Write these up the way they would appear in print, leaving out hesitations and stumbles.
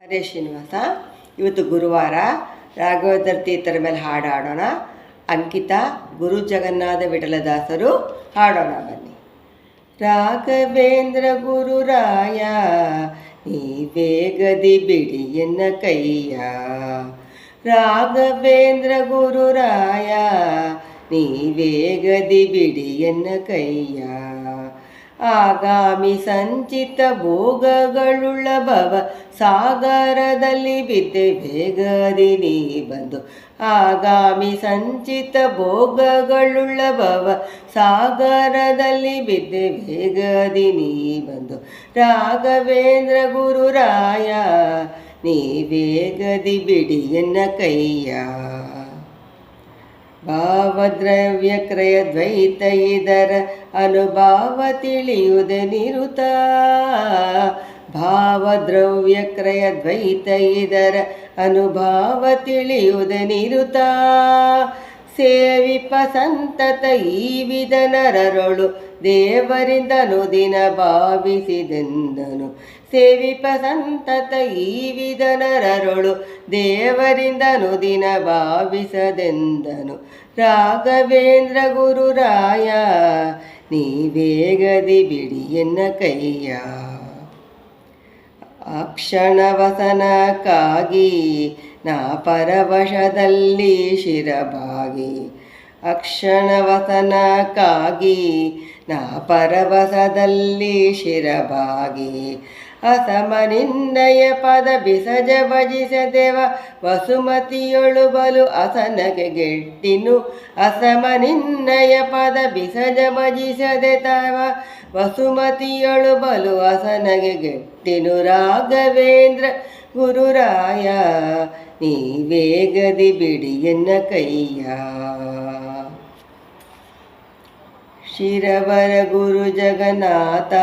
ಹರೇ ಶ್ರೀನಿವಾಸ. ಇವತ್ತು ಗುರುವಾರ ರಾಘವೇಂದ್ರ ತೀರ್ಥರ ಮೇಲೆ ಹಾಡು ಹಾಡೋಣ. ಅಂಕಿತ ಗುರು ಜಗನ್ನಾಥ ವಿಠಲದಾಸರು. ಹಾಡೋಣ ಬನ್ನಿ. ರಾಘವೇಂದ್ರ ಗುರುರಾಯ ನೀವೇ ಗದಿ ಬಿಡಿ ಎನ್ನ ಕೈಯ. ರಾಘವೇಂದ್ರ ಗುರುರಾಯ ನೀವೇ ಗದಿ ಬಿಡಿ ಎನ್ನ ಕೈಯ. ಆಗಾಮಿ ಸಂಚಿತ ಭೋಗಗಳುಳ್ಳ ಭವ ಸಾಗರದಲ್ಲಿ ಬಿದ್ದೆ ಬೇಗದಿ ನೀ ಬಂದು. ಆಗಾಮಿ ಸಂಚಿತ ಭೋಗಗಳುಳ್ಳ ಭವ ಸಾಗರದಲ್ಲಿ ಬಿದ್ದೆ ಬೇಗದಿ ನೀ ಬಂದು. ರಾಘವೇಂದ್ರ ಗುರುರಾಯ ನೀವೇ ಗದಿ ಬಿಡಿ ಎನ್ನ ಕೈಯ. ಭಾವದ್ರವ್ಯ ಕ್ರಯ ದ್ವೈತ ಇದರ ಅನುಭಾವ ತಿಳಿಯುವುದೇ ನಿರುತ. ಭಾವದ್ರವ್ಯ ಕ್ರಯ ದ್ವೈತ ಇದರ ಅನುಭಾವ ತಿಳಿಯುವುದೇ ನಿರುತ. ಸೇವಿಪ ಸಂತತ ಈ ವಿಧ ನರರೊಳು ದೇವರಿಂದ ಅನುದಿನ ಭಾವಿಸಿದೆಂದನು. ಸೇವಿಪ ಸಂತತ ಈ ವಿಧ ನರರೊಳು ದೇವರಿಂದ ಅನುದಿನ ಭಾವಿಸದೆಂದನು. ರಾಘವೇಂದ್ರ ಗುರುರಾಯ ನೀವೇ ಗದಿ ಬಿಡಿ ಎನ್ನ ಕೈಯ. ಅಕ್ಷಣವಸನಕ್ಕಾಗಿ ನಾ ಪರವಶದಲ್ಲಿ ಶಿರಬಾಗಿ. ಅಕ್ಷಣವಸನಕ್ಕಾಗಿ ನಾ ಪರವಶದಲ್ಲಿ ಶಿರಬಾಗಿ. ಅಸಮನಿನ್ನಯ ಪದ ಬಿಸಜ ಭಜಿಸದೆವ ವಸುಮತಿಯೊಳು ಬಲು ಅಸನಗೆ ಗೆಟ್ಟಿನು. ಅಸಮನಿನ್ನಯ ಪದ ಬಿಸಜ ಭಜಿಸದೆ ತವ ವಸುಮತಿಯೊಳು ಬಲು ಅಸನಗೆ ಗೆಟ್ಟಿನು. ರಾಘವೇಂದ್ರ ಗುರುರಾಯ ನೀವೇ ಗದಿ ಬಿಡಿ ಎನ್ನ ಕೈಯ. ಶಿರವರ ಗುರು ಜಗನ್ನಾಥ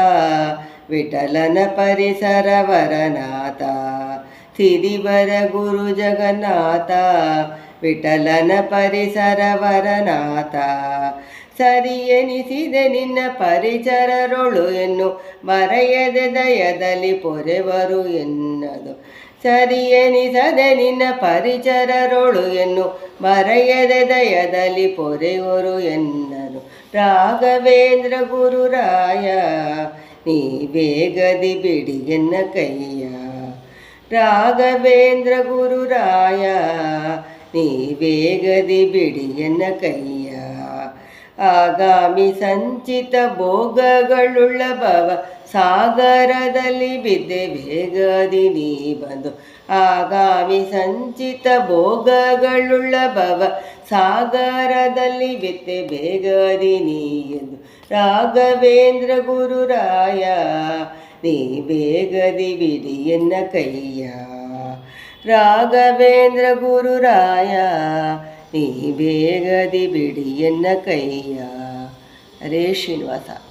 ವಿಠಲನ ಪರಿಸರ ವರನಾಥ. ಸಿರಿವರ ಗುರು ಜಗನ್ನಾಥ ವಿಠಲನ ಪರಿಸರ ವರನಾಥ. ಸರಿ ಎನಿಸಿದೆ ನಿನ್ನ ಪರಿಚರರೊಳು ಎನ್ನು ಮರೆಯದೆ ದಯದಲ್ಲಿ ಪೊರೆವರು ಎನ್ನದು. ಸರಿ ಎನಿಸದೆ ನಿನ್ನ ಪರಿಚರರೊಳು ಎನ್ನು ಮರೆಯದೆ ದಯದಲ್ಲಿ ಪೊರೆವರು ಎನ್ನನು. ರಾಘವೇಂದ್ರ ಗುರುರಾಯ ನೀವೇ ಗದಿ ಬಿಡಿ ಎನ್ನ ಕೈಯ. ರಾಘವೇಂದ್ರ ಗುರುರಾಯ ನೀವೇ ಗದಿ ಬಿಡಿ ಎನ್ನ ಕೈಯ. ಆಗಾಮಿ ಸಂಚಿತ ಭೋಗಗಳುಳ್ಳ ಭವ ಸಾಗರದಲ್ಲಿ ಬಿದ್ದೆ ಬೇಗದಿ ನೀ ಬಂದು. ಆಗಾಮಿ ಸಂಚಿತ ಭೋಗಗಳುಳ್ಳ ಭವ ಸಾಗರದಲ್ಲಿ ಬಿದ್ದೆ ಬೇಗದಿ ನೀ ಎಂದು. ರಾಘವೇಂದ್ರ ಗುರುರಾಯ ನೀವೇ ಗದಿ ಬಿಡಿ ಎನ್ನ ಕೈಯ. ರಾಘವೇಂದ್ರ ಗುರುರಾಯ ನೀವೇ ಗದಿ ಬಿಡಿ ಎನ್ನ ಕೈಯ. ಹರೇ ಶ್ರೀನಿವಾಸ.